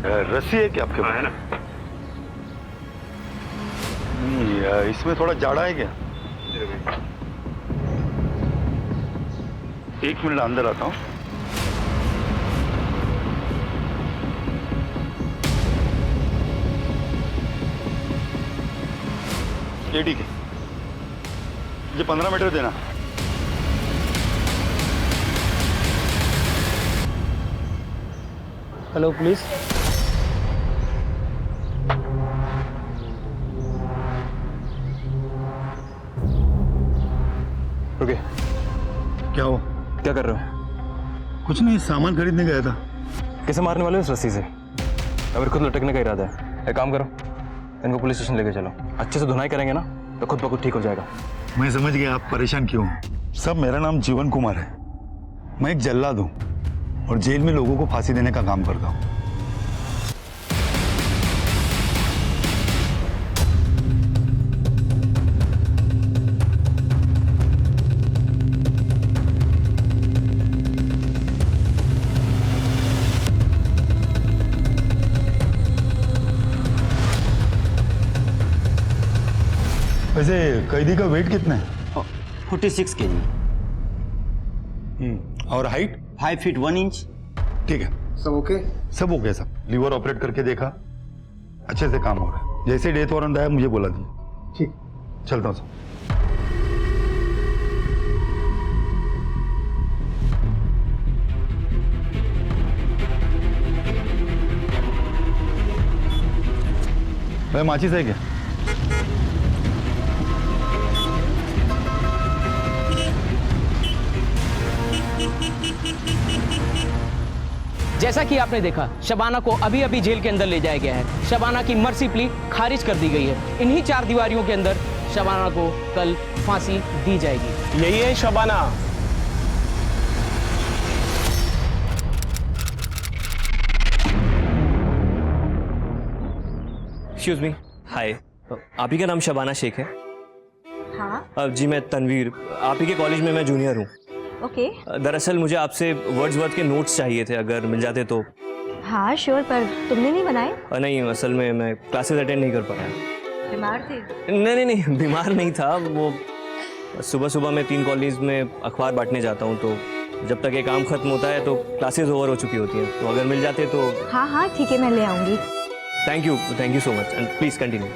रस्सी है क्या आपके पास? है ना। नहीं, इसमें थोड़ा जाड़ा है क्या? एक मिनट अंदर आता हूँ। ये ठीक है, मुझे 15 मीटर देना। Hello police. रुके। क्या हो? क्या कर रहे हो? कुछ नहीं, सामान खरीदने गया था। कैसे मारने वाले हो इस रस्सी से? अगर खुद लटकने का इरादा है, एक काम करो, इनको पुलिस स्टेशन लेके चलो। अच्छे से धुनाई करेंगे ना तो खुद ब खुद ठीक हो जाएगा। मैं समझ गया आप परेशान क्यों। सब, मेरा नाम जीवन कुमार है। मैं एक जल्लाद हूँ और जेल में लोगों को फांसी देने का काम करता हूँ। वैसे कैदी का वेट कितना है? 46 kg। और हाइट? 5 feet 1 inch. ठीक है, सब ओके? सब हो गया। सब लीवर ऑपरेट करके देखा, अच्छे से काम हो रहा है। जैसे डेथ वारंट आया मुझे बोला दिया। ठीक, चलता हूँ। भाई माचिस है क्या? जैसा कि आपने देखा, शबाना को अभी अभी जेल के अंदर ले जाया गया है। शबाना की मर्सी प्ली खारिज कर दी गई है। इन्हीं 4 दीवारियों के अंदर शबाना को कल फांसी दी जाएगी। यही है शबाना। एक्सक्यूज मी, हाय। आप ही का नाम शबाना शेख है? हाँ। जी मैं तनवीर, आप ही के कॉलेज में मैं जूनियर हूँ। ओके। दरअसल मुझे आपसे वर्ड्सवर्थ के नोट्स चाहिए थे, अगर मिल जाते तो। हाँ श्योर, पर तुमने नहीं बनाए? नहीं, असल में मैं क्लासेस अटेंड नहीं कर पाया। बीमार थे? नहीं, बीमार नहीं था। वो सुबह सुबह मैं 3 कॉलेज में अखबार बांटने जाता हूँ, तो जब तक ये काम खत्म होता है तो क्लासेस ओवर हो चुकी होती हैं। तो अगर मिल जाते तो। हाँ हाँ ठीक है, मैं ले आऊँगी। Thank you so much and please continue.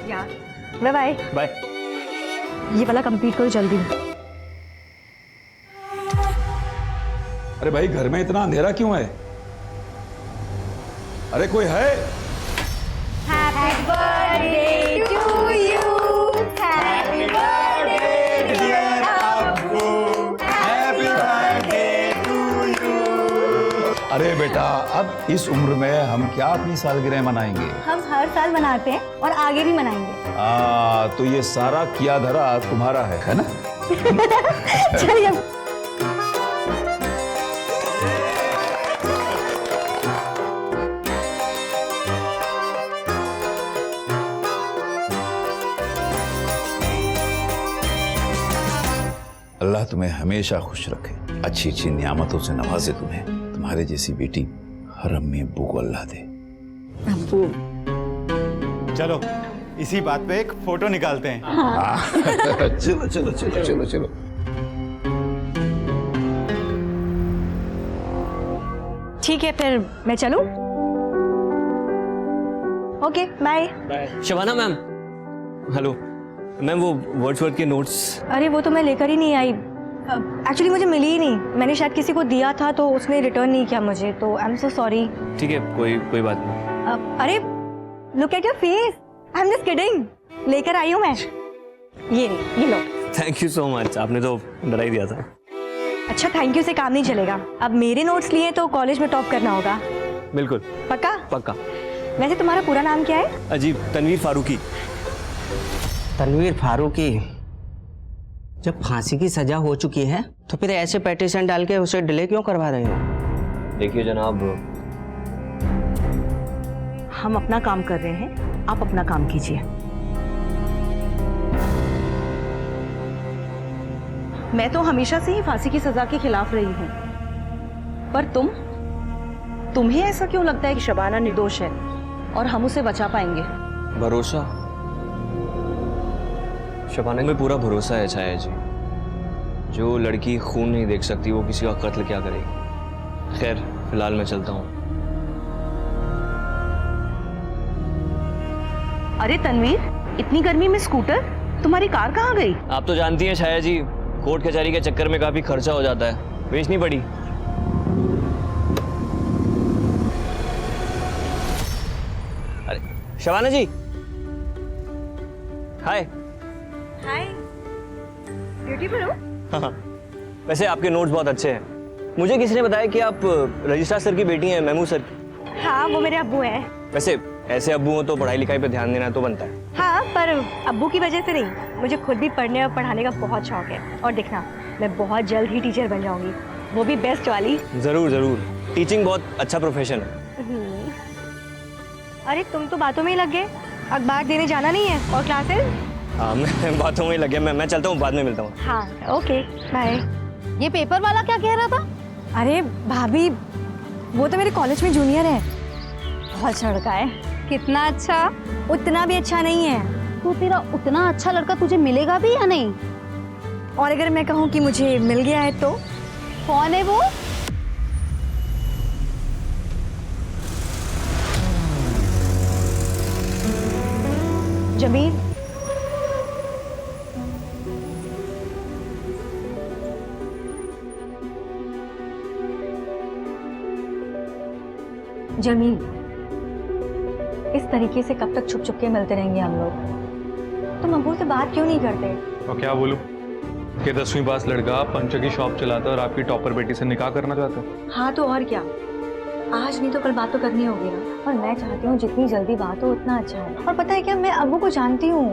Bye bye. Bye. ये वाला कंप्लीट करो जल्दी। अरे भाई, घर में इतना अंधेरा क्यों है? अरे कोई है? Happy birthday to you, happy birthday dear अब्बू, हैप्पी बर्थडे टू यू। अरे बेटा, अब इस उम्र में हम क्या अपनी सालगिरह मनाएंगे? हम हर साल मनाते हैं और आगे भी मनाएंगे। तो ये सारा किया धरा तुम्हारा है ना? चलिए। अल्लाह तुम्हें हमेशा खुश रखे, अच्छी अच्छी नियामतों से नवाजे तुम्हें। तुम्हारे जैसी बेटी हर अम्मी अब्बू को अल्लाह दे। चलो इसी बात पे एक फोटो निकालते हैं। हाँ। चलो चलो चलो चलो चलो। ठीक है, फिर मैं चलूं? Okay bye. Shabana ma'am, hello ma'am, वो वर्ड्सवर्थ के नोट्स। अरे वो तो मैं लेकर ही नहीं आई। एक्चुअली मुझे मिली ही नहीं। मैंने शायद किसी को दिया था तो उसने रिटर्न नहीं किया मुझे, तो आई एम सो सॉरी। ठीक है, कोई बात नहीं। अरे look at your face, I am just kidding. लेकर आई हूँ मैं। ये लो। थैंक यू सो मच, आपने तो डरा ही दिया था। अच्छा, थैंक यू से काम नहीं चलेगा। अब मेरे नोट्स लिए तो कॉलेज में टॉप करना होगा। बिल्कुल पक्का? पक्का। वैसे तुम्हारा पूरा नाम क्या है? अजीब, तनवीर फारूकी। तनवीर फारूकी। जब फांसी की सजा हो चुकी है तो फिर ऐसे पेटिशन डाल के उसे डिले क्यों करवा रहे हो? देखिए जनाब, हम अपना काम कर रहे हैं, आप अपना काम कीजिए। मैं तो हमेशा से ही फांसी की सजा के खिलाफ रही हूँ, पर तुम्हें ऐसा क्यों लगता है कि शबाना निर्दोष है? और हम उसे बचा पाएंगे। भरोसा? शबाना में पूरा भरोसा है छाया जी। जो लड़की खून नहीं देख सकती वो किसी का कत्ल क्या करेगी। खैर फिलहाल मैं चलता हूँ। अरे तनवीर, इतनी गर्मी में स्कूटर? तुम्हारी कार कहाँ गई? आप तो जानती हैं छाया जी, कोर्ट कचहरी के चक्कर में काफी खर्चा हो जाता है, बेचनी पड़ी। अरे शबाना जी, हाय। हाय, ब्यूटीफुल हो। हाँ, वैसे आपके नोट्स बहुत अच्छे हैं। मुझे किसी ने बताया कि आप रजिस्ट्रार सर की बेटी हैं, महमूद सर की। हाँ, वो मेरे अब्बू हैं। वैसे ऐसे अब्बू हो तो पढ़ाई लिखाई पे ध्यान देना तो बनता है। हाँ, पर अब्बू की वजह से नहीं, मुझे खुद भी पढ़ने और पढ़ाने का बहुत शौक है। और देखना, मैं बहुत जल्द ही टीचर बन जाऊंगी, वो भी बेस्ट वाली। जरूर जरूर, टीचिंग बहुत अच्छा प्रोफेशन है। अरे तुम तो बातों में ही लग गए, अखबार देने जाना नहीं है और क्लासेस? हाँ, मैं बातों में ही लग गया। मैं चलता हूँ, बाद में मिलता हूँ। हाँ ओके, बाय। ये पेपर वाला क्या कह रहा था? अरे भाभी, वो तो मेरे कॉलेज में जूनियर है, बहुत अच्छा लड़का है। कितना अच्छा? उतना भी अच्छा नहीं है। तो तेरा उतना अच्छा लड़का तुझे मिलेगा भी या नहीं? और अगर मैं कहूँ कि मुझे मिल गया है तो? कौन है वो? जमील। जमील, इस तरीके से कब तक छुप छुप के मिलते रहेंगे हम लोग? तुम अब्बू से बात क्यों नहीं करते? और क्या बोलूं कि 10वीं पास लड़का पंचर की शॉप चलाता है और आपकी टॉपर बेटी से निकाह करना चाहता है। हाँ तो और क्या, आज नहीं तो कल बात तो करनी होगी ना। और मैं चाहती हूँ जितनी जल्दी बात हो उतना अच्छा है। और पता है क्या, मैं अब्बू को जानती हूँ,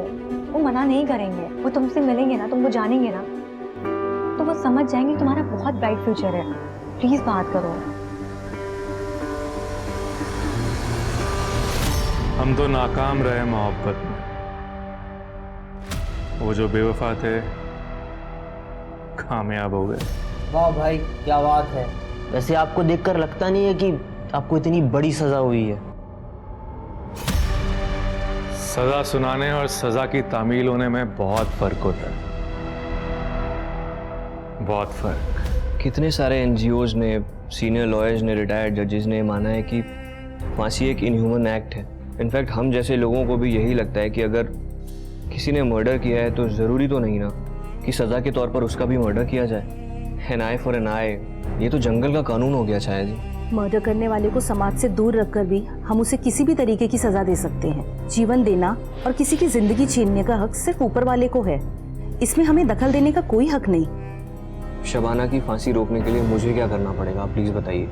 वो मना नहीं करेंगे। वो तुमसे मिलेंगे ना, तुमको जानेंगे ना, तो वो समझ जाएंगे तुम्हारा बहुत ब्राइट फ्यूचर है। प्लीज बात करो। हम तो नाकाम रहे मोहब्बत में, वो जो बेवफा थे कामयाब हो गए। वाह भाई, क्या बात है। वैसे आपको देखकर लगता नहीं है कि आपको इतनी बड़ी सजा हुई है? सजा सुनाने और सजा की तामील होने में बहुत फर्क होता है, बहुत फर्क। कितने सारे एनजीओज ने, सीनियर लॉयर्स ने, रिटायर्ड जजेस ने माना है कि फांसी एक इनह्यूमन एक्ट है। इनफैक्ट हम जैसे लोगों को भी यही लगता है कि अगर किसी ने मर्डर किया है तो ज़रूरी तो नहीं ना कि सज़ा के तौर पर उसका भी मर्डर किया जाए। एन आई फॉर एन आई, ये तो जंगल का कानून हो गया शायद जी। मर्डर करने वाले को समाज से दूर रखकर भी हम उसे किसी भी तरीके की सजा दे सकते हैं। जीवन देना और किसी की जिंदगी छीनने का हक सिर्फ ऊपर वाले को है, इसमें हमें दखल देने का कोई हक नहीं। शबाना की फांसी रोकने के लिए मुझे क्या करना पड़ेगा, प्लीज़ बताइए।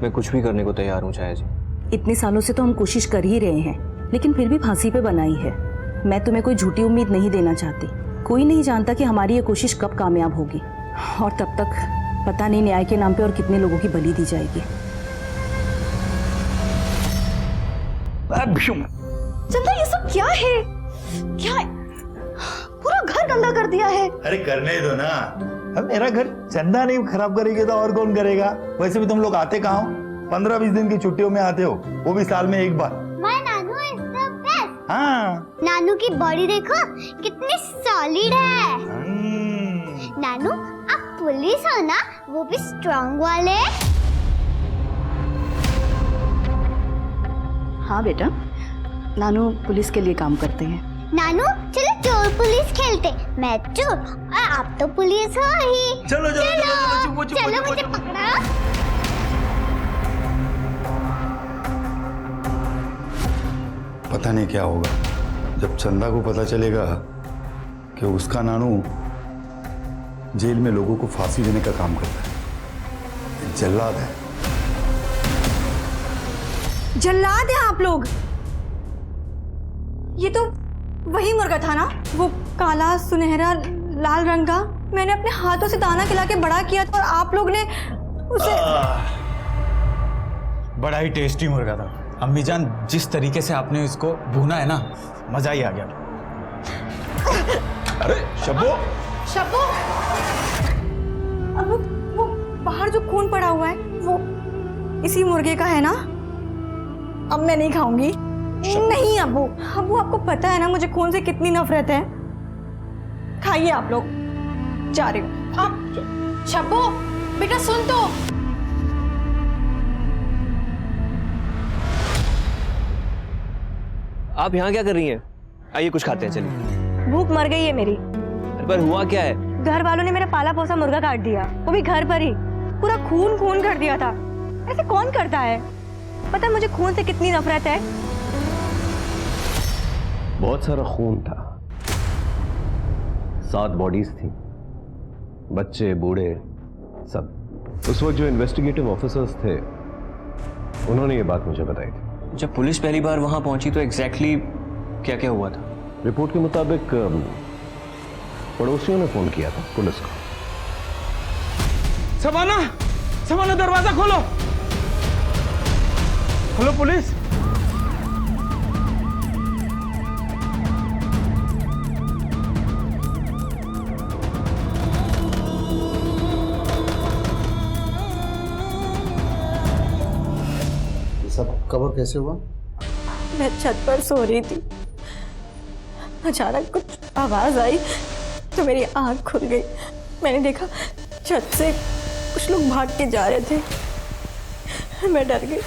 मैं कुछ भी करने को तैयार हूँ छाया जी। इतने सालों से तो हम कोशिश कर ही रहे हैं, लेकिन फिर भी फांसी पे बनाई है। मैं तुम्हें कोई झूठी उम्मीद नहीं देना चाहती। कोई नहीं जानता कि हमारी ये कोशिश कब कामयाब होगी, और तब तक पता नहीं न्याय के नाम पे और कितने लोगों की बलि दी जाएगी। चंदा, ये सब क्या है? क्या है? पूरा घर गंदा कर दिया है। अरे करने दो ना, अब मेरा घर चंदा नहीं खराब करेगी तो और कौन करेगा? वैसे भी तुम लोग आते कहाँ हो? 15-20 दिन की छुट्टियों में आते हो, वो भी साल में एक बार। My Nanu is the best। हाँ, नानू की बॉडी देखो कितनी सॉलिड है। नानू आप पुलिस हो ना, वो भी स्ट्रांग वाले। हाँ बेटा, नानू पुलिस के लिए काम करते हैं। नानू चलो चोर पुलिस खेलते। मैं चोर और आप तो पुलिस हो ही। चलो चलो चलो मुझे पकड़ो। पता नहीं क्या होगा जब चंदा को पता चलेगा कि उसका नानू जेल में लोगों को फांसी देने का काम करता है। जल्लाद है। जल्लाद है आप लोग? ये तो वही मुर्गा था ना, वो काला सुनहरा लाल रंग का। मैंने अपने हाथों से दाना खिला के बड़ा किया था और आप लोग ने उसे। बड़ा ही टेस्टी मुर्गा था अम्मी जान। जिस तरीके से आपने इसको भूना है ना, मजा ही आ गया। अरे शब्बो, शब्बो, अब वो बाहर जो खून पड़ा हुआ है वो इसी मुर्गे का है ना? अब मैं नहीं खाऊंगी। नहीं अबू, अबू आपको पता है ना मुझे खून से कितनी नफरत है। खाइए आप लोग, जा रही हूँ। शब्बो बेटा सुन तो। आप यहाँ क्या कर रही हैं? आइए कुछ खाते हैं, चलिए। भूख मर गई है मेरी। पर हुआ क्या है? घर वालों ने मेरा पाला पोसा मुर्गा काट दिया, वो भी घर पर ही। पूरा खून खून कर दिया था। ऐसे कौन करता है? पता है मुझे खून से कितनी नफरत है। बहुत सारा खून था, 7 बॉडीज थी, बच्चे बूढ़े सब। उस वक्त जो इन्वेस्टिगेटिव ऑफिसर्स थे उन्होंने ये बात मुझे बताई थी। जब पुलिस पहली बार वहां पहुंची तो एग्जैक्टली क्या क्या हुआ था? रिपोर्ट के मुताबिक पड़ोसियों ने फोन किया था पुलिस को। शबाना, शबाना दरवाजा खोलो। Hello police. सब कवर कैसे हुआ? मैं छत पर सो रही थी, अचानक कुछ आवाज आई तो मेरी आंख खुल गई। मैंने देखा छत से कुछ लोग भाग के जा रहे थे। मैं डर गई,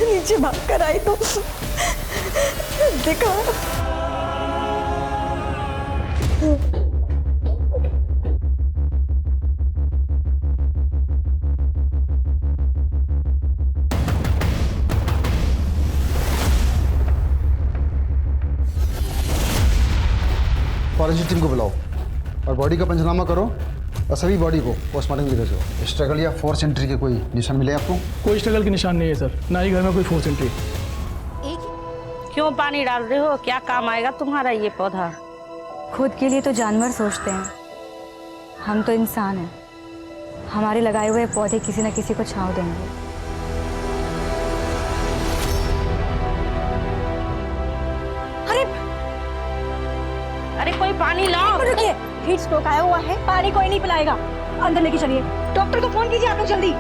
नीचे भाग कर आई तो देखा फॉरेंसिक टीम को बुलाओ और बॉडी का पंचनामा करो और सभी बॉडी को पोस्टमार्टम के लिए भेजो। स्ट्रगल या फोर्स एंट्री के कोई निशान मिले आपको? कोई स्ट्रगल के निशान नहीं है सर, ना ही घर में कोई फोर्स एंट्री। क्यों पानी डाल रहे हो? क्या काम आएगा तुम्हारा ये पौधा? खुद के लिए तो जानवर सोचते हैं, हम तो इंसान हैं। हमारे लगाए हुए पौधे किसी न किसी को छांव देंगे। अरे कोई पानी लाओ। रुकिए, हीट स्ट्रोक आया हुआ है, पानी कोई नहीं पिलाएगा। अंदर लेके चलिए, डॉक्टर को फोन कीजिए आप लोग जल्दी।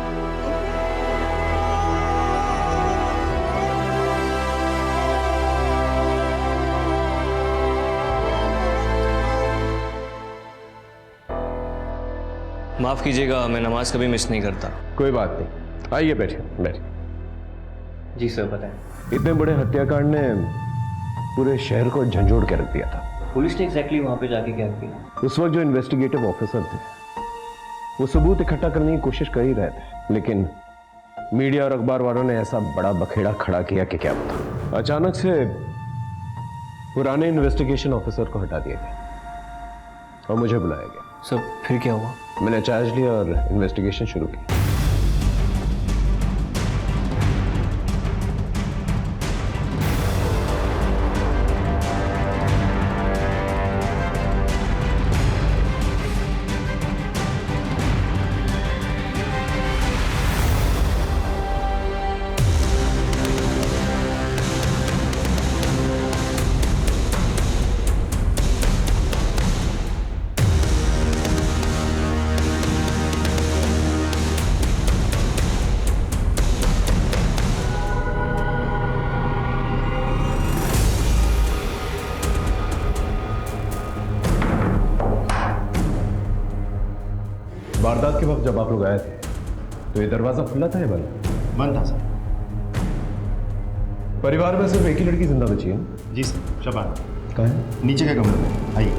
माफ कीजिएगा, मैं नमाज कभी मिस नहीं करता। कोई बात नहीं, आइए बैठिए बैठिए। जी सर बताएं। इतने बड़े हत्याकांड ने पूरे शहर को झंझोड़ के रख दिया था। पुलिस ने एग्जैक्टली वहां पे जाके क्या किया? उस वक्त जो इन्वेस्टिगेटिव ऑफिसर थे वो सबूत इकट्ठा करने की कोशिश कर ही रहे थे, लेकिन मीडिया और अखबार वालों ने ऐसा बड़ा बखेड़ा खड़ा किया कि क्या बता। अचानक से पुराने इन्वेस्टिगेशन ऑफिसर को हटा दिया गया और मुझे बुलाया गया। सर फिर क्या हुआ? मैंने चार्ज लिया और इन्वेस्टिगेशन शुरू की। वारदात के वक्त जब आप लोग आए थे तो ये दरवाजा खुला था या बंद था? सर परिवार में सिर्फ एक ही लड़की जिंदा बची है? जी सर, शबाना। कहाँ है? नीचे के कमरे में, आइए।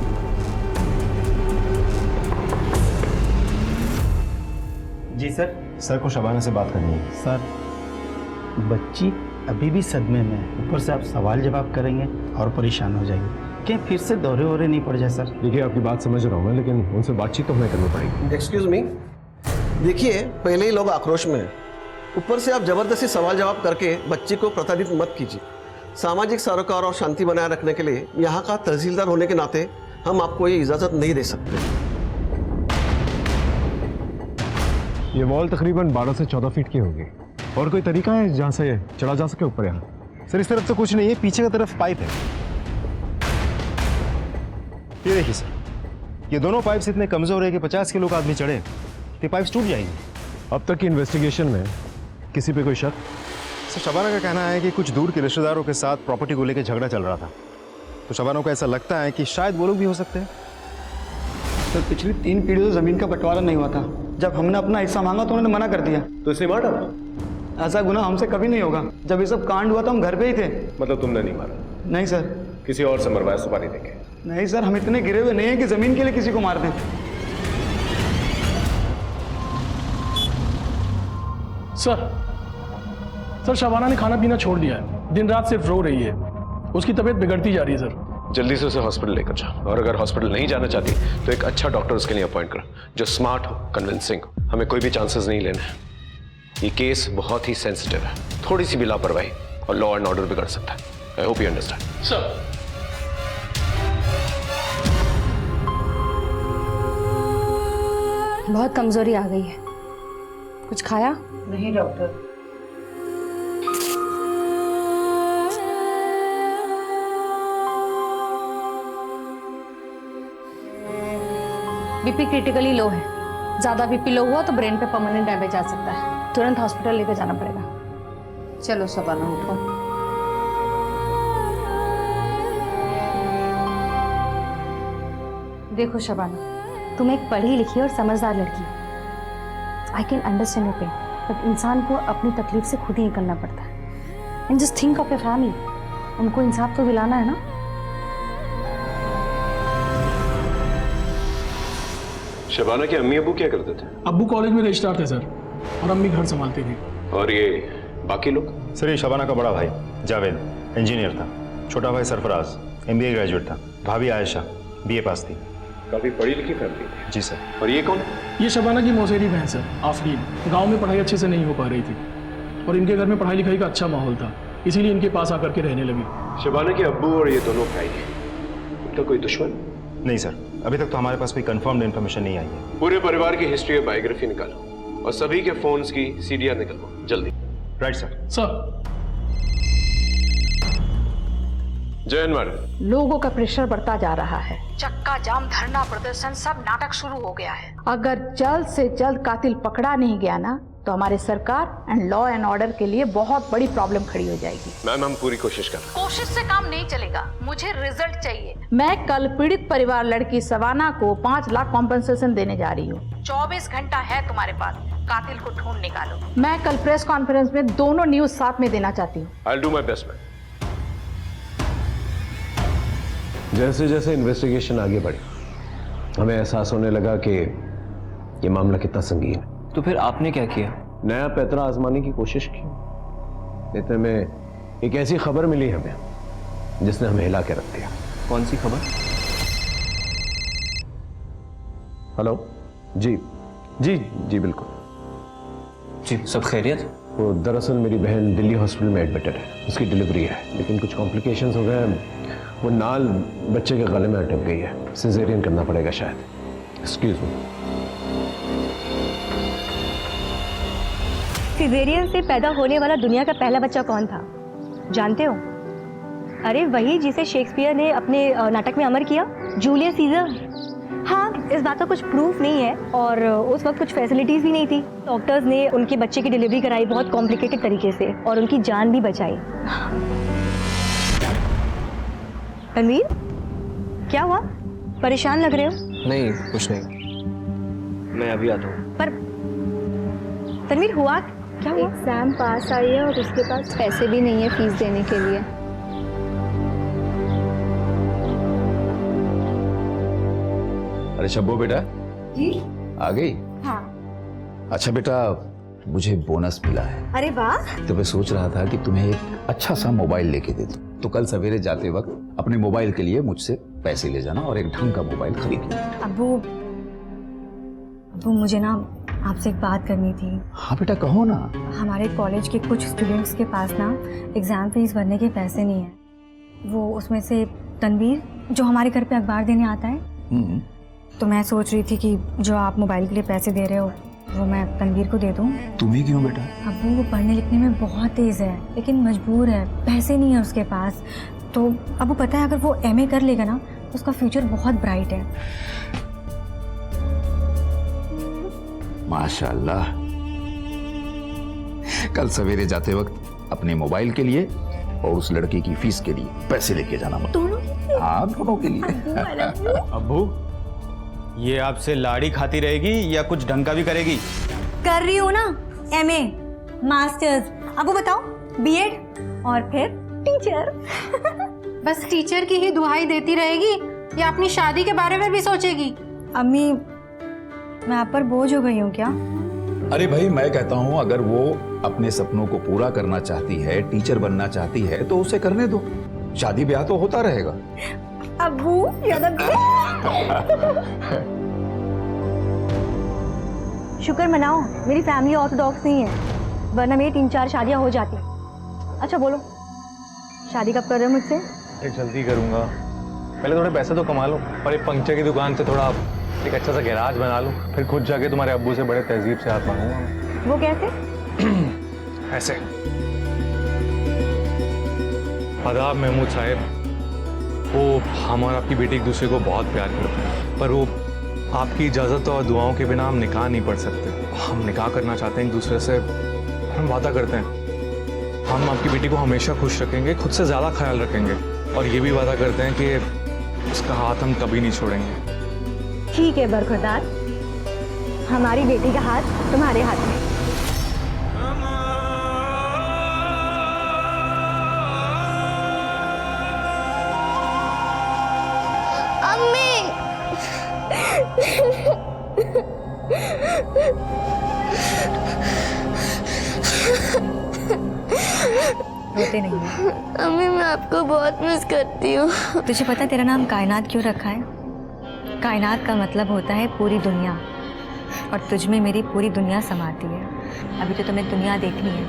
जी सर। सर को शबाना से बात करनी है। सर बच्ची अभी भी सदमे में है, ऊपर से आप सवाल जवाब करेंगे और परेशान हो जाएंगे। क्या फिर से दौरे वोरे नहीं पड़ जाए सर? देखिए आपकी बात समझ रहा हूँ मैं, लेकिन उनसे बातचीत तो हमें करनी पड़ेगी। एक्सक्यूज मी, देखिए पहले ही लोग आक्रोश में हैं, ऊपर से आप जबरदस्ती सवाल जवाब करके बच्ची को प्रताड़ित मत कीजिए। सामाजिक सरोकार और शांति बनाए रखने के लिए यहाँ का तहसीलदार होने के नाते हम आपको ये इजाज़त नहीं दे सकते। ये वॉल तकरीबन 12 से 14 फीट की होगी। और कोई तरीका है जहाँ से चढ़ा जा सके ऊपर? यहाँ सर इस तरफ से कुछ नहीं है, पीछे की तरफ पाइप है। ये देखिए सर, ये दोनों पाइप्स इतने कमजोर है कि 50 किलो का आदमी चढ़े तो पाइप्स टूट जाएंगे। अब तक की इन्वेस्टिगेशन में किसी पे कोई शक? सर शबाना का कहना है कि कुछ दूर के रिश्तेदारों के साथ प्रॉपर्टी को लेकर झगड़ा चल रहा था, तो शबाना को ऐसा लगता है कि शायद वो लोग भी हो सकते हैं। सर पिछली 3 पीढ़ियों से ज़मीन का बंटवारा नहीं हुआ था। जब हमने अपना हिस्सा मांगा तो उन्होंने मना कर दिया। तो इसे मार डाला? ऐसा गुनाह हमसे कभी नहीं होगा। जब ये सब कांड हुआ था हम घर पे ही थे। मतलब तुमने नहीं मारा? नहीं सर। किसी और से मरवाया सुपारी देके? नहीं सर, हम इतने गिरे हुए नहीं हैं कि ज़मीन के लिए किसी को मार दें। सर शबाना ने खाना पीना छोड़ दिया है, दिन रात सिर्फ रो रही है, उसकी तबीयत बिगड़ती जा रही है सर। जल्दी से उसे हॉस्पिटल लेकर जाओ, और अगर हॉस्पिटल नहीं जाना चाहती तो एक अच्छा डॉक्टर उसके लिए अपॉइंट करो, जो स्मार्ट हो, कन्विंसिंग हो। हमें कोई भी चांसेस नहीं लेने हैं। ये केस बहुत ही सेंसिटिव है, थोड़ी सी भी लापरवाही और लॉ एंड ऑर्डर बिगड़ सकता है। I hope you understand. Sir बहुत कमजोरी आ गई है। कुछ खाया? नहीं डॉक्टर। बीपी क्रिटिकली लो है। ज्यादा बीपी लो हुआ तो ब्रेन पे परमानेंट डैमेज आ सकता है। तुरंत हॉस्पिटल लेकर जाना पड़ेगा। चलो शबाना उठो। देखो शबाना, तुम एक पढ़ी लिखी और समझदार लड़की हो। I can understand your pain, but इंसान को अपनी तकलीफ से खुद ही निकलना पड़ता है। And just think of your family. उनको इंसाफ तो दिलाना है ना। शबाना के अम्मी अबू क्या करते थे? अब्बू कॉलेज में रजिस्ट्रार थे सर, और अम्मी घर संभालती थी। और ये बाकी लोग? सर ये शबाना का बड़ा भाई जावेद इंजीनियर था, छोटा भाई सरफराज MBA ग्रेजुएट था, भाभी आयशा BA पास थी। काफी पढ़ी लिखी फैमिली थी। जी सर। और ये कौन? ये शबाना की मौसेरी बहन सर, आफरीन। गांव में पढ़ाई अच्छे से नहीं हो पा रही थी, और इनके घर में पढ़ाई लिखाई का अच्छा माहौल था, इसीलिए इनके पास आकर के रहने लगी। शबाना के अब्बू और ये दोनों भाई, उनका कोई दुश्मन? नहीं सर, अभी तक तो हमारे पास कोई कंफर्म्ड इन्फॉर्मेशन नहीं आई है। पूरे परिवार की हिस्ट्री और बायोग्राफी निकालो, और सभी के फोन्स की CDR निकालो जल्दी। Right sir. सर जय हिंद। लोगों का प्रेशर बढ़ता जा रहा है। चक्का जाम, धरना प्रदर्शन, सब नाटक शुरू हो गया है। अगर जल्द से जल्द कातिल पकड़ा नहीं गया ना, तो हमारे सरकार एंड लॉ एंड ऑर्डर के लिए बहुत बड़ी प्रॉब्लम खड़ी हो जाएगी। मैम हम पूरी कोशिश कर रहे हैं। कोशिश से काम नहीं चलेगा, मुझे रिजल्ट चाहिए। मैं कल पीड़ित परिवार लड़की शबाना को 5 लाख कॉम्पेंसेशन देने जा रही हूँ। 24 घंटा है तुम्हारे पास, कातिल को ढूंढ निकालो। मैं कल प्रेस कॉन्फ्रेंस में दोनों न्यूज साथ में देना चाहती हूँ। I'll do my best, ma'am. जैसे जैसे इन्वेस्टिगेशन आगे बढ़ी, हमें एहसास होने लगा कि ये मामला कितना संगीन है। तो फिर आपने क्या किया? नया पैतरा आजमाने की कोशिश की। इतने में एक ऐसी खबर मिली हमें जिसने हमें हिला के रख दिया। कौन सी खबर? हेलो जी जी जी बिल्कुल जी, सब खैरियत? वो दरअसल मेरी बहन दिल्ली हॉस्पिटल में एडमिटेड है, उसकी डिलीवरी है, लेकिन कुछ कॉम्प्लिकेशंस हो गए हैं। वो नाल बच्चे के गले में अटक गई है, सिजेरियन करना पड़ेगा शायद। Excuse me. सिजेरियन से पैदा होने वाला दुनिया का पहला बच्चा कौन था जानते हो? अरे वही जिसे शेक्सपियर ने अपने नाटक में अमर किया, जूलियस सीजर। हाँ, इस बात का कुछ प्रूफ नहीं है, और उस वक्त कुछ फैसिलिटीज भी नहीं थी। डॉक्टर्स ने उनके बच्चे की डिलीवरी कराई बहुत कॉम्प्लिकेटेड तरीके से, और उनकी जान भी बचाई। रणवीर, क्या हुआ? परेशान लग रहे हो? नहीं कुछ नहीं, मैं अभी आता हूँ। पर रणवीर हुआ क्या? हुआ? एग्जाम पास आई है और उसके पास पैसे भी नहीं है फीस देने के लिए। अरे शब्बो बेटा जी आ गई? हाँ। अच्छा बेटा, मुझे बोनस मिला है। अरे वाह। तो मैं सोच रहा था कि तुम्हें एक अच्छा सा मोबाइल लेके दे दूं, तो कल सवेरे जाते वक्त अपने मोबाइल के लिए मुझसे पैसे ले जाना और एक ढंग का मोबाइल खरीद लेना। अब्बू मुझे ना आपसे एक बात करनी थी। हाँ बेटा कहो ना। हमारे कॉलेज के कुछ स्टूडेंट्स के पास ना एग्जाम फीस भरने के पैसे नहीं है। वो उसमें से तनवीर जो हमारे घर पे अखबार देने आता है, तो मैं सोच रही थी कि जो आप मोबाइल के लिए पैसे दे रहे हो वो मैं तनवीर को दे दूं। तुम्हें क्यों बेटा? अब्बू वो पढ़ने लिखने में बहुत तेज है, लेकिन मजबूर है, पैसे नहीं है उसके पास। तो अब्बू पता है, अगर वो MA कर लेगा ना तो उसका फ्यूचर बहुत ब्राइट है। माशाल्लाह। कल सवेरे जाते वक्त अपने मोबाइल के लिए और उस लड़की की फीस के लिए पैसे लेके जाना मत। हाँ, दोनों के लिए। अब्बू, ये आपसे लाड़ी खाती रहेगी या कुछ ढंग का भी करेगी? कर रही हूँ ना, MA, मास्टर्स, अब वो बताओ B.Ed और फिर टीचर। बस टीचर की ही दुहाई देती रहेगी या अपनी शादी के बारे में भी सोचेगी? अम्मी, मैं आप पर बोझ हो गई हूँ क्या? अरे भाई, मैं कहता हूँ अगर वो अपने सपनों को पूरा करना चाहती है, टीचर बनना चाहती है, तो उसे करने दो। शादी ब्याह तो होता रहेगा। अब्बू, शुक्र मनाओ मेरी फैमिली ऑर्थोडॉक्स नहीं है, वरना मेरी 3-4 शादियां हो जाती। अच्छा बोलो, शादी कब कर रहे हो मुझसे? जल्दी करूंगा, पहले थोड़े पैसे तो कमा लो और एक पंक्चर की दुकान से थोड़ा एक अच्छा सा गैराज बना लो, फिर खुद जाके तुम्हारे अब्बू से बड़े तहजीब से हाथ मांगूंगा। वो कैसे? ऐसे। आदाब महमूद साहब, वो हम और आपकी बेटी एक दूसरे को बहुत प्यार करते हैं, पर वो आपकी इजाज़त और दुआओं के बिना हम निकाह नहीं पढ़ सकते। हम निकाह करना चाहते हैं एक दूसरे से, हम वादा करते हैं हम आपकी बेटी को हमेशा खुश रखेंगे, खुद से ज़्यादा ख्याल रखेंगे, और ये भी वादा करते हैं कि उसका हाथ हम कभी नहीं छोड़ेंगे। ठीक है बरखुरदार, हमारी बेटी का हाथ तुम्हारे हाथ में। रोते नहीं है। अम्मी, मैं आपको बहुत मिस करती हूँ। तुझे पता तेरा नाम कायनात क्यों रखा है? कायनात का मतलब होता है पूरी दुनिया, और तुझ में मेरी पूरी दुनिया समाती है। अभी तो तुम्हें दुनिया देखनी है,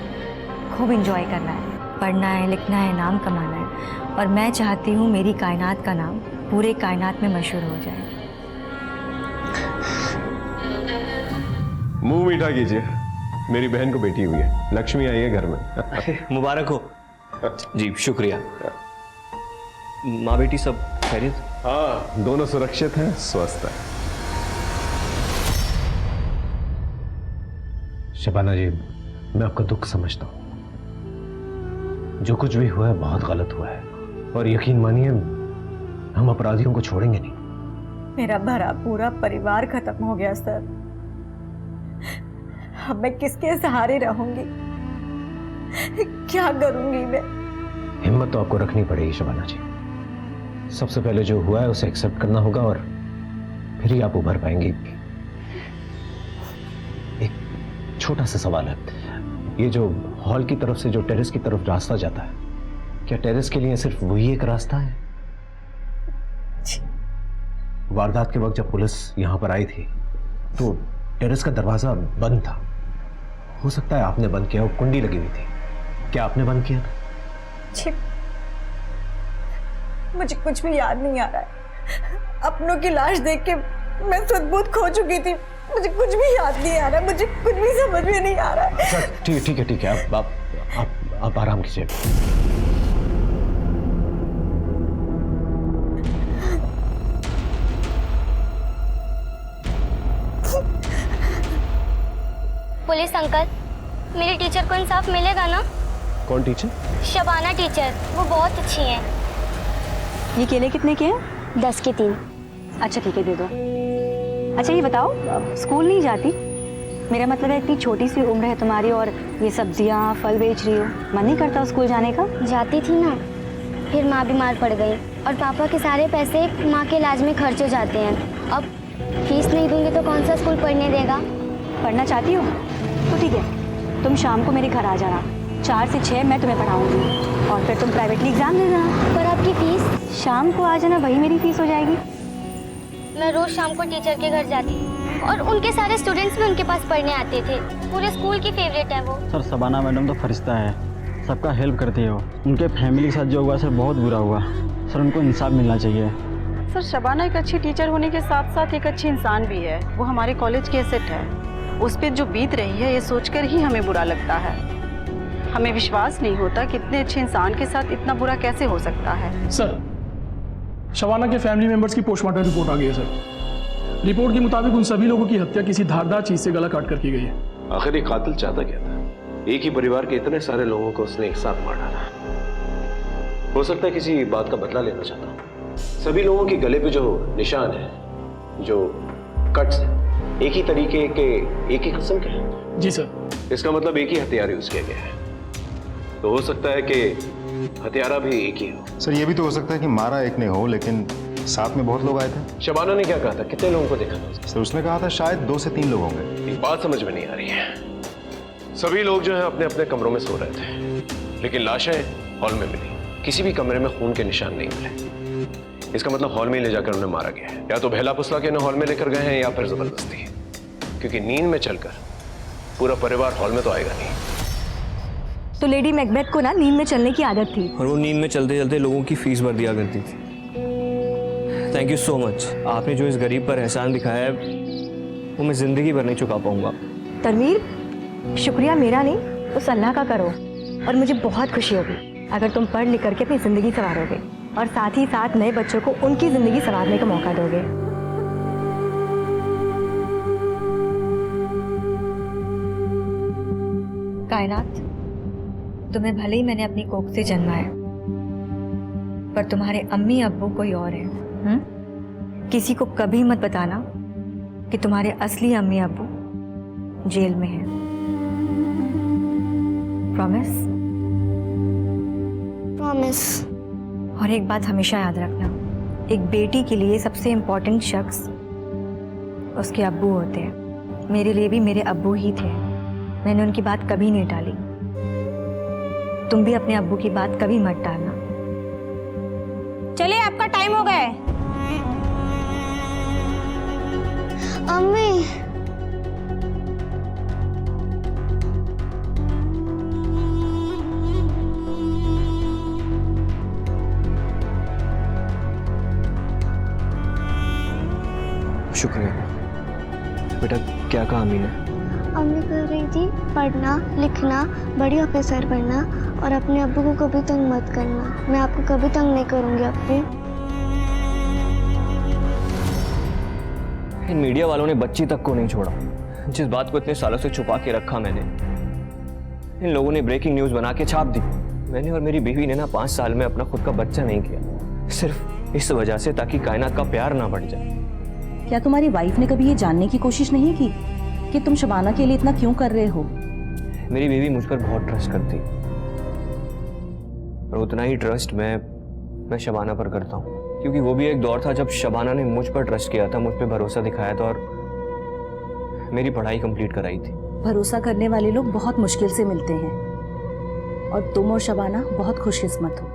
खूब एंजॉय करना है, पढ़ना है, लिखना है, नाम कमाना है, और मैं चाहती हूँ मेरी कायनात का नाम पूरे कायनात में मशहूर हो जाए। मुंह मीठा कीजिए, मेरी बहन को बेटी हुई है, लक्ष्मी आई है घर में। मुबारक हो। जी शुक्रिया। माँ बेटी सब खैरियत? हाँ, दोनों सुरक्षित हैं, स्वस्थ हैं। शबाना जी, मैं आपका दुख समझता हूं। जो कुछ भी हुआ है बहुत गलत हुआ है, और यकीन मानिए हम अपराधियों को छोड़ेंगे नहीं। मेरा भरा पूरा परिवार खत्म हो गया सर। अब मैं किसके सहारे रहूंगी? क्या करूंगी मैं? हिम्मत तो आपको रखनी पड़ेगी शबाना जी। सबसे पहले जो हुआ है उसे एक्सेप्ट करना होगा, और फिर ही आप उभर पाएंगे। एक छोटा सा सवाल है, ये जो हॉल की तरफ से जो टेरेस की तरफ रास्ता जाता है, क्या टेरेस के लिए सिर्फ वही एक रास्ता है? वारदात के वक्त जब पुलिस यहां पर आई थी तो टेरेस का दरवाजा बंद था। हो सकता है आपने बंद किया, वो कुंडी लगी हुई थी, क्या आपने बंद किया? मुझे कुछ भी याद नहीं आ रहा है। अपनों की लाश देख के मैं सुध-बुध खो चुकी थी। मुझे कुछ भी याद नहीं आ रहा है, मुझे कुछ भी समझ में नहीं आ रहा है। अच्छा, ठीक है, आप आराम कीजिए। पुलिस अंकल, मेरी टीचर को इंसाफ मिलेगा ना? कौन टीचर? शबाना टीचर, वो बहुत अच्छी हैं। ये केले कितने के हैं? 10 के 3। अच्छा ठीक है, दे दो। अच्छा ये बताओ, स्कूल नहीं जाती? मेरा मतलब है इतनी छोटी सी उम्र है तुम्हारी और ये सब्जियां फल बेच रही हो, मन नहीं करता स्कूल जाने का? जाती थी ना, फिर माँ बीमार पड़ गई और पापा के सारे पैसे माँ के इलाज में खर्च हो जाते हैं। अब फीस नहीं दूंगी तो कौन सा स्कूल पढ़ने देगा? पढ़ना चाहती हो तो ठीक है, तुम शाम को मेरे घर आ जाना, 4 से 6 मैं तुम्हें पढ़ाऊंगी, और फिर तुम प्राइवेटली एग्जाम दे देना। पर आपकी फीस? शाम को आ जाना, वही मेरी फीस हो जाएगी। मैं रोज शाम को टीचर के घर जाती और उनके सारे स्टूडेंट्स भी उनके पास पढ़ने आते थे। पूरे स्कूल की फेवरेट है वो। सर शबाना मैडम तो फरिश्ता है, सबका हेल्प करती है वो। उनके फैमिली के साथ जो हुआ सर बहुत बुरा हुआ सर, उनको इंसाफ मिलना चाहिए। सर शबाना एक अच्छी टीचर होने के साथ साथ एक अच्छी इंसान भी है। वो हमारे कॉलेज की एसेट है। उस पर जो बीत रही है ये सोचकर ही हमें बुरा लगता है। हमें विश्वास नहीं होता कि इतने अच्छे इंसान के साथ इतना बुरा कैसे हो सकता है। सर शबाना के फैमिली मेंबर्स की पोस्टमार्टम रिपोर्ट आ गई है सर। रिपोर्ट के मुताबिक उन सभी लोगों की हत्या किसी धारदार चीज से गला काट कर की गई है। आखिर ये कातिल चाहता क्या था? एक ही परिवार के इतने सारे लोगों को उसने एक साथ मार डाला। हो सकता है किसी बात का बदला लेना चाहता हूं। सभी लोगों के गले पे जो निशान है, जो कट्स हैं, एक ही तरीके के, एक ही किस्म के हैं। जी सर। इसका मतलब एक ही हथियार यूज किया गया है। तो हो सकता है कि हथियारा भी एक ही हो। सर ये भी तो हो सकता है कि मारा एक ने हो, लेकिन साथ में बहुत लोग आए थे। शबाना ने क्या कहा था, कितने लोगों को देखा था? सर उसने कहा था शायद 2 से 3 लोग होंगे। एक बात समझ में नहीं आ रही है। सभी लोग जो है अपने अपने कमरों में सो रहे थे, लेकिन लाशें हॉल में मिली। किसी भी कमरे में खून के निशान नहीं मिले। इसका मतलब हॉल में ले जाकर उन्हें मारा गया है। या तो बहला फुसला के इन्हें हॉल में लेकर गए हैं, या फिर जबरदस्ती। क्योंकि नींद में चलकर पूरा परिवार हॉल में तो आएगा नहीं। तो लेडी मैकबेथ को ना नींद में चलने की आदत थी, और वो नींद में चलते चलते लोगों की फीस भर दिया करती थी। Thank you so much. आपने जो इस गरीब पर एहसान दिखाया है वो मैं जिंदगी भर नहीं चुका पाऊंगा। तनवीर, शुक्रिया मेरा नहीं, उस अल्लाह का करो। और मुझे बहुत खुशी होगी अगर तुम पढ़ लिख करके अपनी ज़िंदगी संवारोगे और साथ ही साथ नए बच्चों को उनकी ज़िंदगी संवारने का मौका दोगे। कायनात, तुम्हें भले ही मैंने अपनी कोख से जन्माया, पर तुम्हारे अम्मी अब्बू कोई और है। किसी को कभी मत बताना कि तुम्हारे असली अम्मी अब्बू जेल में हैं। प्रॉमिस? प्रॉमिस। और एक बात हमेशा याद रखना, एक बेटी के लिए सबसे इम्पोर्टेंट शख्स उसके अब्बू होते हैं। मेरे लिए भी मेरे अब्बू ही थे। मैंने उनकी बात कभी नहीं टाली। तुम भी अपने अब्बू की बात कभी मत टालना। चलिए, आपका टाइम हो गया है। अम्मी, शुक्रिया बेटा। क्या कहा अम्मी ने? अम्मी कह रही थी पढ़ना लिखना, बड़ी ऑफिसर बनना और अपने अब्बू को कभी तंग मत करना। मैं आपको कभी तंग नहीं करूंगी अब्बी। इन मीडिया वालों ने बच्ची तक को नहीं छोड़ा। जिस बात को इतने सालों से छुपा के रखा मैंने, इन लोगों ने ब्रेकिंग न्यूज बना के छाप दी। मैंने और मेरी बीवी ने ना 5 साल में अपना खुद का बच्चा नहीं किया, सिर्फ इस वजह से ताकि कायनात का प्यार ना बढ़ जाए। क्या तुम्हारी वाइफ ने कभी ये जानने की कोशिश नहीं की कि तुम शबाना के लिए इतना क्यों कर रहे हो? मेरी बीवी मुझ पर बहुत ट्रस्ट करती, और उतना ही ट्रस्ट मैं शबाना पर करता हूँ। क्योंकि वो भी एक दौर था जब शबाना ने मुझ पर ट्रस्ट किया था, मुझ पर भरोसा दिखाया था और मेरी पढ़ाई कंप्लीट कराई थी। भरोसा करने वाले लोग बहुत मुश्किल से मिलते हैं, और तुम और शबाना बहुत खुशकिस्मत हो।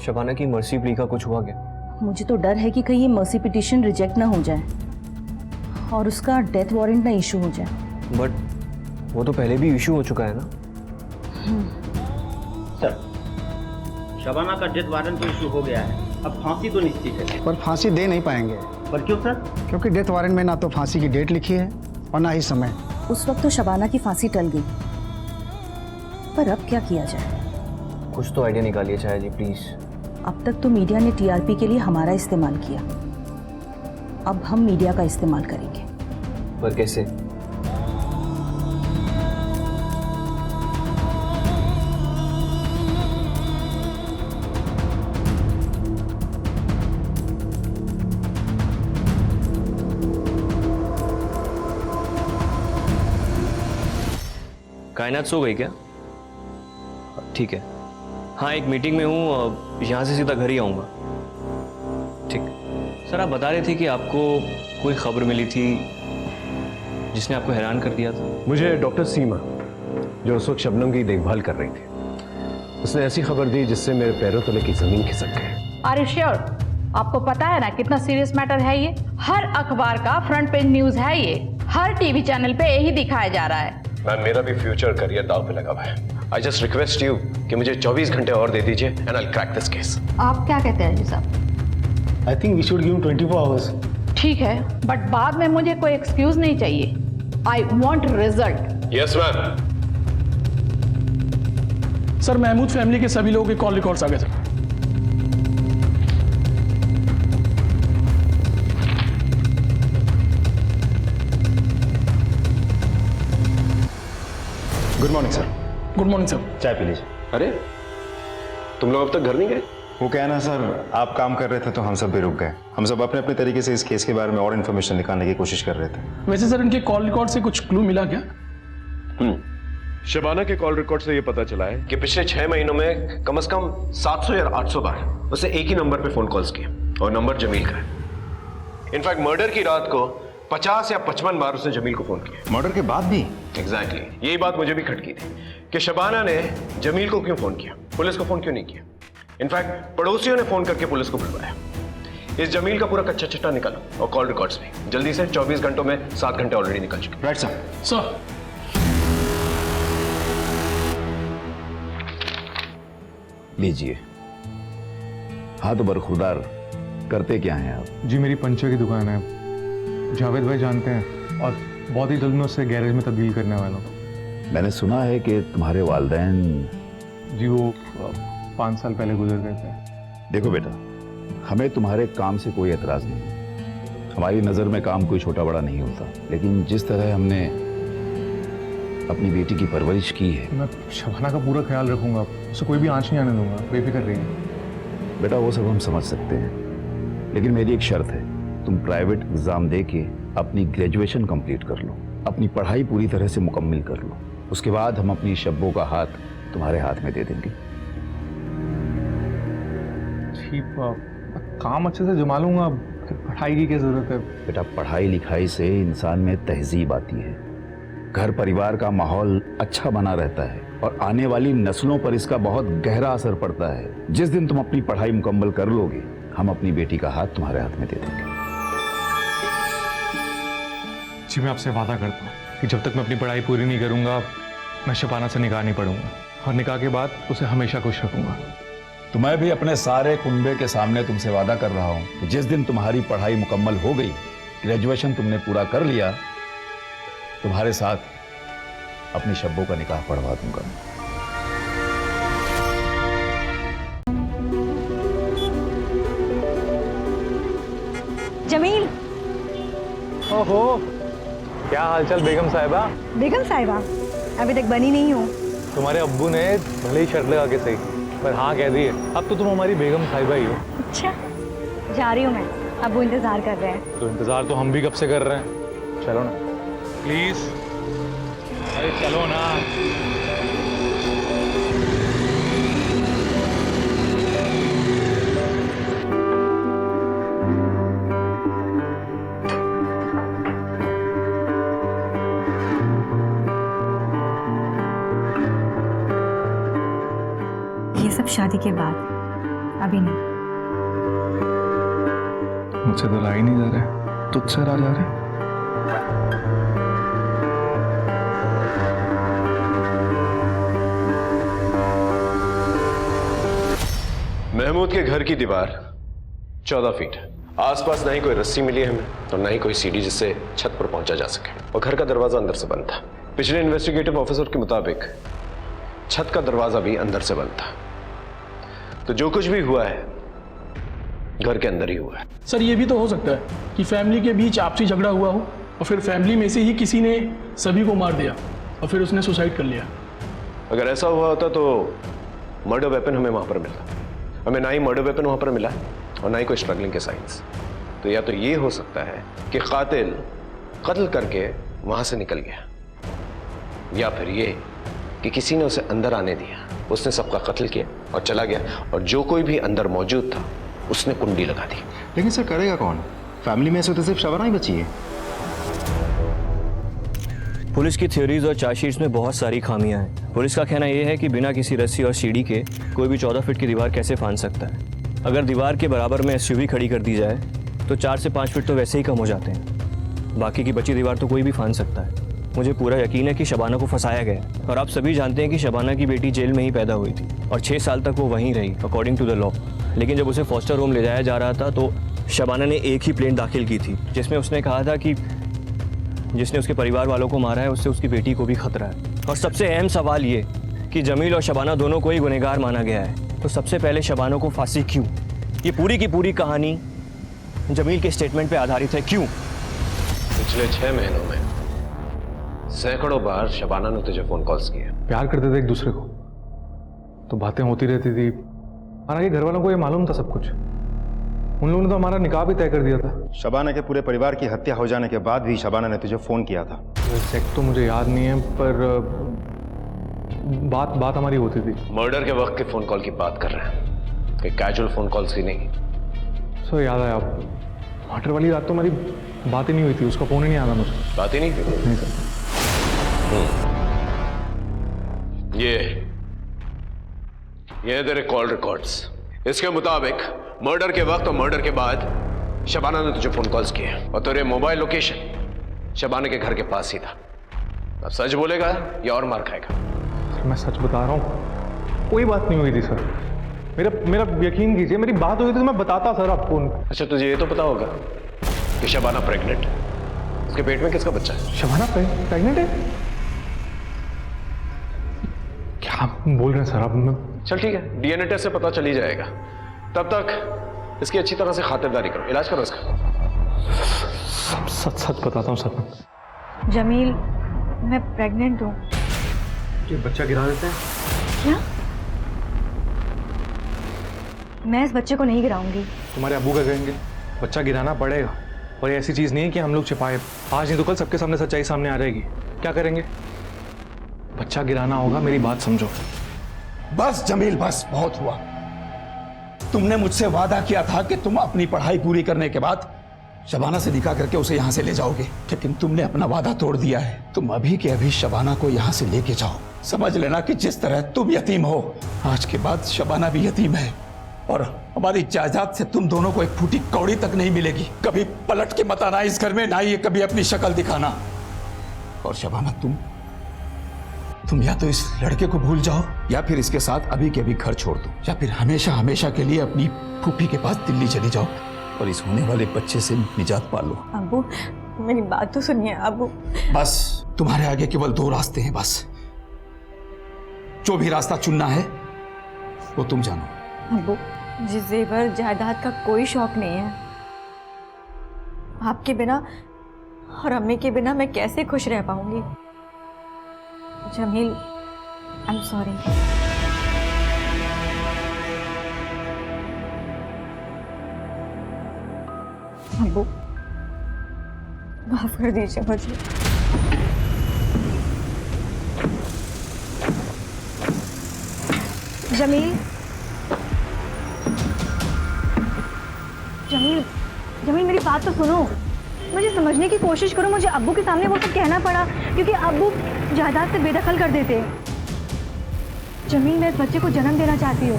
शबाना की मर्सी प्ली का कुछ हुआ क्या? मुझे तो डर है कि कहीं ये मर्सी पिटीशन रिजेक्ट ना हो जाए और उसका डेथ वारंट ना इशू हो जाए। बट वो तो पहले भी इशू हो चुका है ना। सर, शबाना का डेथ वारंट तो इशू हो गया है, अब फांसी तो निश्चित है। पर फांसी दे नहीं पाएंगे। पर क्यों सर? क्योंकि डेथ वारंट में ना तो फांसी की डेट लिखी है और ना ही समय। उस वक्त तो शबाना की फांसी टल गई, पर अब क्या किया जाए? कुछ तो आइडिया निकालिए चाहे जी प्लीज। अब तक तो मीडिया ने टीआरपी के लिए हमारा इस्तेमाल किया, अब हम मीडिया का इस्तेमाल करेंगे। पर कैसे? कायनात सो गई क्या? ठीक है, हाँ एक मीटिंग में हूँ, यहाँ से सीधा घर ही आऊँगा। ठीक। सर आप बता रहे थे कि आपको कोई खबर मिली थी जिसने आपको हैरान कर दिया था। मुझे डॉक्टर सीमा, जो उस वक्त शबनम की देखभाल कर रही थी, उसने ऐसी खबर दी जिससे मेरे पैरों तले की जमीन खिसक गई। Are you sure? आपको पता है ना कितना सीरियस मैटर है ये? हर अखबार का फ्रंट पेज न्यूज है ये, हर टीवी चैनल पे यही दिखाया जा रहा है। मैम मेरा भी फ्यूचर करियर दांव पे लगा हुआ है। आई जस्ट रिक्वेस्ट यू कि मुझे 24 घंटे और दे दीजिए and I will crack this case. आप क्या कहते हैं जी साहब? I think we should give 24 hours. ठीक है, बट बाद में मुझे कोई एक्सक्यूज नहीं चाहिए। I want result. Yes ma'am. Sir Mahmood family के सभी लोगों के कॉल रिकॉर्ड्स आ गए sir. Good morning sir. Good morning sir. चाय पी लीजिए। अरे तुम लोग अब तक घर नहीं गए? वो क्या है ना सर, आप काम कर रहे थे तो हम सब भी रुक गए। हम सब अपने अपने तरीके से इस केस के बारे में और इन्फॉर्मेशन निकालने की कोशिश कर रहे थे। वैसे सर इनके कॉल रिकॉर्ड से कुछ क्लू मिला क्या? शबाना के कॉल रिकॉर्ड से ये पता चला है कि पिछले 6 महीनों में कम से कम 700 या 800 बार उसे एक ही नंबर पे फोन कॉल्स किए और नंबर जमील का है। इनफैक्ट मर्डर की रात को 50 या 55 बार उसने जमील को फोन किया। मर्डर के बाद भी? एग्जैक्टली यही बात मुझे भी खटकी थी कि शबाना ने जमील को क्यों फोन किया, पुलिस को फोन क्यों नहीं किया। इनफैक्ट पड़ोसियों ने फोन करके पुलिस को बुलवाया। इस जमील का पूरा कच्चा चिट्ठा निकालो और कॉल रिकॉर्ड्स भी जल्दी से। 24 घंटों में 7 घंटे ऑलरेडी निकल चुके। Right sir. सर लीजिए। हाँ तो बरखुरदार, करते क्या हैं आप? जी मेरी पंचर की दुकान है, जावेद भाई जानते हैं, और बहुत ही जल्द मैं उससे गैरेज में तब्दील करने वाला हूँ। मैंने सुना है कि तुम्हारे वालिदैन। जी वो 5 साल पहले गुजर गए थे। देखो बेटा, हमें तुम्हारे काम से कोई एतराज नहीं। हमारी नज़र में काम कोई छोटा बड़ा नहीं होता, लेकिन जिस तरह हमने अपनी बेटी की परवरिश की है। मैं शबाना का पूरा ख्याल रखूंगा, उसे कोई भी आंच नहीं आने दूंगा, बेफिक्र रहिए। बेटा वो सब हम समझ सकते हैं, लेकिन मेरी एक शर्त है, तुम प्राइवेट एग्जाम दे के अपनी ग्रेजुएशन कंप्लीट कर लो, अपनी पढ़ाई पूरी तरह से मुकम्मल कर लो। उसके बाद हम अपनी शब्बों का हाथ तुम्हारे हाथ में दे देंगे। ठीक, काम अच्छे से जमा लूंगा, फिर पढ़ाई की क्या जरूरत है? बेटा पढ़ाई लिखाई से इंसान में तहजीब आती है, घर परिवार का माहौल अच्छा बना रहता है और आने वाली नस्लों पर इसका बहुत गहरा असर पड़ता है। जिस दिन तुम अपनी पढ़ाई मुकम्मल कर लोगे, हम अपनी बेटी का हाथ तुम्हारे हाथ में दे देंगे। जी मैं आपसे वादा करता हूँ कि जब तक मैं अपनी पढ़ाई पूरी नहीं करूंगा, मैं शबाना से निकाह नहीं पढ़ूंगा, और निकाह के बाद उसे हमेशा खुश रखूंगा। तो मैं भी अपने सारे कुनबे के सामने तुमसे वादा कर रहा हूँ कि जिस दिन तुम्हारी पढ़ाई मुकम्मल हो गई, ग्रेजुएशन तुमने पूरा कर लिया, तुम्हारे साथ अपनी शब्बों का निकाह पढ़वा दूंगा। जमील। ओहो, क्या हालचाल बेगम साहिबा? बेगम साहिबा अभी तक बनी नहीं हूँ। तुम्हारे अब्बू ने भले ही शर्त लगा के सही, पर हाँ कह दी है। अब तो तुम हमारी बेगम साहिबा ही हो। अच्छा, जा रही हूँ मैं, अब वो इंतजार कर रहे हैं। तो इंतजार तो हम भी कब से कर रहे हैं। चलो ना प्लीज, अरे चलो ना। ये सब शादी के बाद, अभी नहीं। मुझसे तो ला ही नहीं जा रहे, तुझसे रा जा रहे। महमूद के घर की दीवार 14 फीट है। आसपास ना ही कोई रस्सी मिली है हमें और ना ही कोई सीढ़ी जिससे छत पर पहुंचा जा सके, और घर का दरवाजा अंदर से बंद था। पिछले इन्वेस्टिगेटिव ऑफिसर के मुताबिक छत का दरवाजा भी अंदर से बंद था। तो जो कुछ भी हुआ है घर के अंदर ही हुआ है। सर ये भी तो हो सकता है कि फैमिली के बीच आपसी झगड़ा हुआ हो और फिर फैमिली में से ही किसी ने सभी को मार दिया और फिर उसने सुसाइड कर लिया। अगर ऐसा हुआ होता तो मर्डर वेपन हमें वहां पर मिलता। हमें ना ही मर्डर वेपन वहां पर मिला और ना ही कोई स्ट्रगलिंग के साइंस। तो या तो ये हो सकता है कि कातिल कत्ल करके वहां से निकल गया, या फिर ये कि किसी ने उसे अंदर आने दिया, उसने सबका कत्ल किया और चला गया, और जो कोई भी अंदर मौजूद था उसने कुंडी लगा दी। लेकिन सर करेगा कौन? फैमिली में से तो सिर्फ शबाना ही बची है। पुलिस की थ्योरीज और चार्जशीट्स में बहुत सारी खामियां हैं। पुलिस का कहना यह है कि बिना किसी रस्सी और सीढ़ी के कोई भी 14 फीट की दीवार कैसे फांद सकता है। अगर दीवार के बराबर में एसयूवी खड़ी कर दी जाए तो 4 से 5 फीट तो वैसे ही कम हो जाते हैं। बाकी की बची दीवार तो कोई भी फांद सकता है। मुझे पूरा यकीन है कि शबाना को फंसाया गया, और आप सभी जानते हैं कि शबाना की बेटी जेल में ही पैदा हुई थी और 6 साल तक वो वहीं रही अकॉर्डिंग टू द लॉ। लेकिन जब उसे फॉस्टर होम ले जाया जा रहा था तो शबाना ने एक ही प्लेन दाखिल की थी जिसमें उसने कहा था कि जिसने उसके परिवार वालों को मारा है उससे उसकी बेटी को भी खतरा है। और सबसे अहम सवाल ये कि जमील और शबाना दोनों को ही गुनहगार माना गया है, तो सबसे पहले शबाना को फांसी क्यों? ये पूरी की पूरी कहानी जमील के स्टेटमेंट पे आधारित है। क्यों? पिछले 6 महीनों में सैकड़ों बार शबाना ने तुझे फोन कॉल्स किए, प्यार करते थे एक दूसरे को, तो बातें होती रहती थी। हालांकि घर वालों को ये मालूम था सब कुछ। उन लोगों ने तो हमारा निकाह भी तय कर दिया था। शबाना के पूरे परिवार की हत्या हो जाने के बाद भी शबाना ने तुझे फ़ोन किया था। एग्जैक्ट तो मुझे याद नहीं है, पर बात हमारी होती थी। मर्डर के वक्त के फ़ोन कॉल की बात कर रहे हैं, कि कैजुअल फ़ोन कॉल्स की नहीं। सर याद है, आप मर्डर वाली रात तो हमारी बात ही नहीं हुई थी, उसका फ़ोन ही नहीं आया मुझे। बात ही नहीं नहीं सर। ये तेरे कॉल रिकॉर्ड्स। इसके मुताबिक मर्डर के वक्त और मर्डर के बाद शबाना ने तुझे फोन कॉल्स किए और तेरे मोबाइल लोकेशन शबाना के घर के पास ही था। अब सच बोलेगा या और मार खाएगा? सर मैं सच बता रहा हूँ, कोई बात नहीं हुई थी सर। मेरा यकीन कीजिए, मेरी बात हुई थी तो मैं बताता सर आपको। अच्छा तुझे ये तो पता होगा कि शबाना प्रेग्नेंट, उसके पेट में किसका बच्चा है? शबाना प्रेग्नेंट है? क्या बोल रहे हैं सर आप? चल ठीक है, डीएनए टेस्ट से पता चल ही जाएगा। तब तक इसकी अच्छी तरह से खातिरदारी करो, इलाज करो इसका। सच बताता हूँ सर। जमील, मैं प्रेग्नेंट हूँ। ये बच्चा गिरा देते हैं क्या? मैं इस बच्चे को नहीं गिराऊंगी। तुम्हारे अब्बू का कहेंगे, बच्चा गिराना पड़ेगा। और ये ऐसी चीज नहीं है कि हम लोग छिपाए, आज नहीं तो कल सबके सामने सच्चाई सामने आ जाएगी। क्या करेंगे? बच्चा गिराना होगा, मेरी बात समझो। बस जमील, बस बहुत हुआ। तुमने मुझसे वादा किया था कि तुम अपनी पढ़ाई पूरी करने के बाद शबाना से निकाह करके उसे यहां से ले जाओगे, लेकिन तुमने अपना वादा तोड़ दिया है। तुम अभी के अभी शबाना को यहां से लेके जाओ। समझ लेना कि जिस तरह तुम यतीम हो, आज के बाद शबाना भी यतीम है और हमारी जायदाद से तुम दोनों को एक फूटी कौड़ी तक नहीं मिलेगी। कभी पलट के मत आना इस घर में, ना ही कभी अपनी शक्ल दिखाना। और शबाना, तुम या तो इस लड़के को भूल जाओ या फिर इसके साथ अभी के अभी घर छोड़ दो, या फिर हमेशा हमेशा के लिए अपनी फूफी के पास दिल्ली चली जाओ और इस होने वाले बच्चे से निजात पा लो। अब्बू, मेरी बात तो सुनिए अब्बू। बस तुम्हारे आगे केवल दो रास्ते हैं, बस जो भी रास्ता चुनना है वो तुम जानो। अब्बू, जिस जेवर जायदाद का कोई शौक नहीं है। आपके बिना और अम्मी के बिना मैं कैसे खुश रह पाऊंगी? Jamil, I am sorry. अब्बू, माफ कर दीजिए मुझे। जमील, जमील, जमील, मेरी बात तो सुनो। मुझे समझने की कोशिश करो। मुझे अब्बू के सामने वो सब कहना पड़ा क्योंकि अब्बू जायदाद से बेदखल कर देते। जमील, मैं इस बच्चे को जन्म देना चाहती हूँ,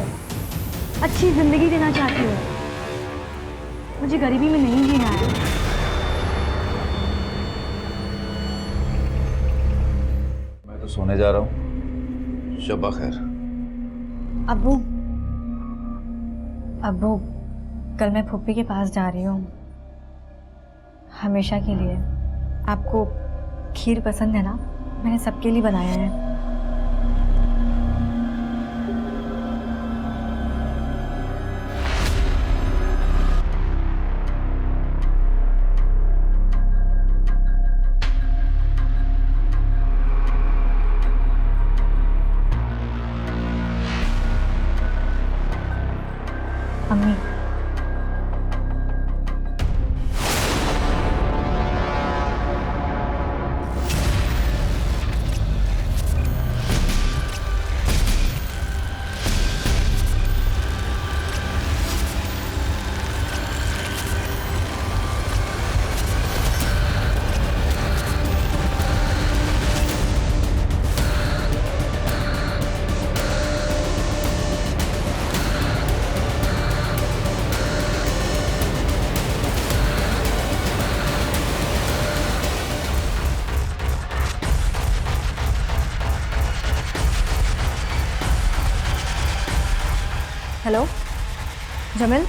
अच्छी जिंदगी देना चाहती हूँ। मुझे गरीबी में नहीं जीना है। मैं तो सोने जा रहा हूँ। शब्बा खैर। अब्बू, अब्बू, कल मैं फूफी के पास जा रही हूँ, हमेशा के लिए। आपको खीर पसंद है ना? मैंने सबके लिए बनाया है। अम्मी, हेलो जमील,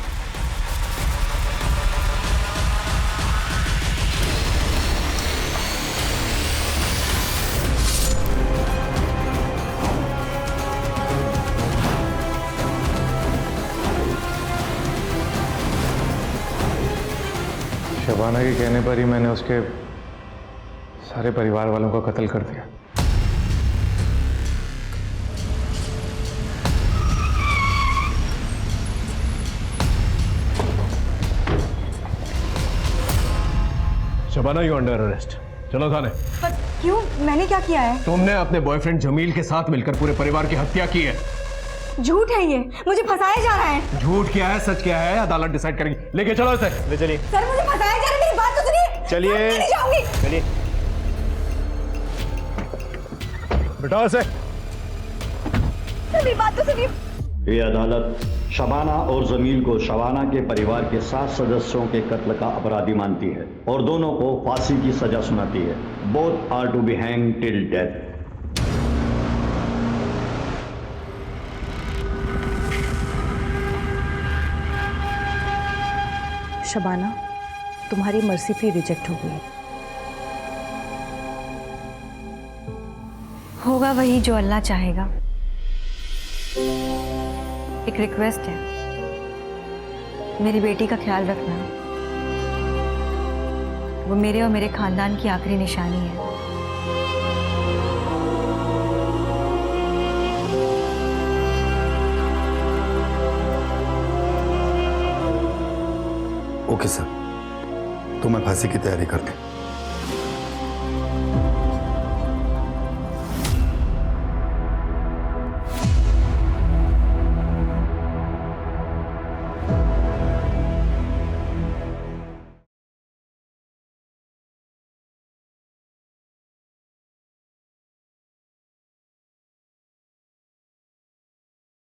शबाना के कहने पर ही मैंने उसके सारे परिवार वालों का कत्ल कर दिया। Shabana, you under arrest. चलो थाने। पर क्यों? मैंने क्या किया है? तुमने अपने बॉयफ्रेंड जमील के साथ मिलकर पूरे परिवार की हत्या की है। झूठ है ये, मुझे फंसाया जा रहा है। झूठ क्या है सच क्या है अदालत डिसाइड करेगी। लेके चलो इसे। ले चलिए। सर मुझे फंसाया जा रहा है, मेरी बात तो सुनिए। चलिए। मैं नहीं जाऊंगी। चलिए बिठाओ इसे। मेरी बात तो सुनिए। ये अदालत शबाना और जमील को शबाना के परिवार के 7 सदस्यों के कत्ल का अपराधी मानती है और दोनों को फांसी की सजा सुनाती है। Both are to be hang till death. Shabana, तुम्हारी मर्सी प्ली रिजेक्ट हो गई। होगा वही जो अल्लाह चाहेगा। एक रिक्वेस्ट है, मेरी बेटी का ख्याल रखना। वो मेरे और मेरे खानदान की आखिरी निशानी है। ओके सर, तो मैं फांसी की तैयारी कर दूं।